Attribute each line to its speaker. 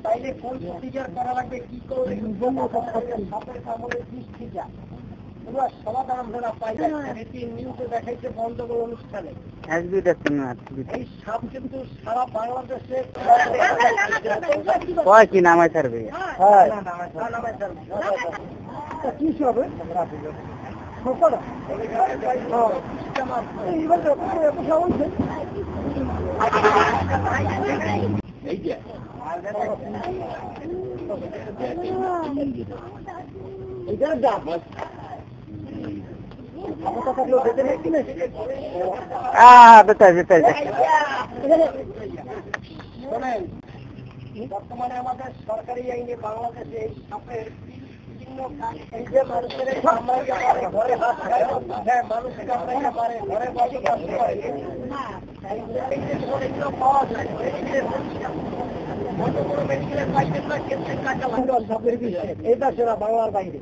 Speaker 1: তাইলে কোন প্রতিকার করা লাগবে, কি করলে সাপের কামড়ের বিষ থেকে পুরো সমাধান আমরা পাই। এটি নিউজে দেখাইছে বন্ধগোল অনুষ্ঠানে। এই সাপ কিন্তু সারা বাংলাদেশে
Speaker 2: কি নামায় ছাড়বে,
Speaker 1: কি হবে বর্তমানে আমাদের সরকারি আইনে বাংলাদেশে এই সাপের মানুষের ঘরে বাস করে, মানুষ কামড়াইয়া পারে, ঘরে বসবাস করে, এগুলো পাওয়া যায়। অন্য কোনো মেডিকেলের পাইবেন না, কেন্দ্রের টাকা সাপের বিষয়ে এটা সেরা বাংলার বাইরে।